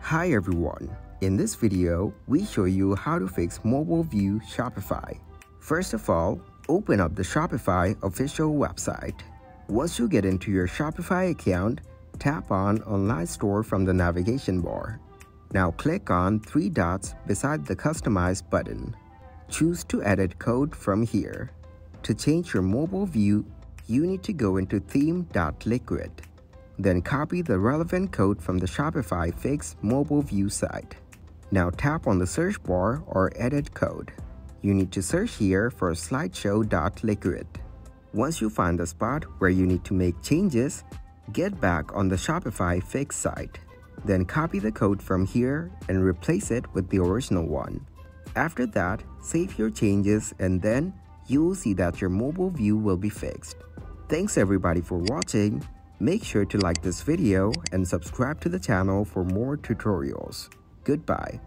Hi everyone, in this video, we show you how to fix mobile view Shopify. First of all, open up the Shopify official website. Once you get into your Shopify account, tap on Online Store from the navigation bar. Now click on three dots beside the Customize button. Choose to edit code from here. To change your mobile view, you need to go into theme.liquid. Then copy the relevant code from the Shopify Fix mobile view site. Now tap on the search bar or edit code. You need to search here for slideshow.liquid. Once you find the spot where you need to make changes, get back on the Shopify Fix site. Then copy the code from here and replace it with the original one. After that, save your changes and then you will see that your mobile view will be fixed. Thanks everybody for watching. Make sure to like this video and subscribe to the channel for more tutorials. Goodbye.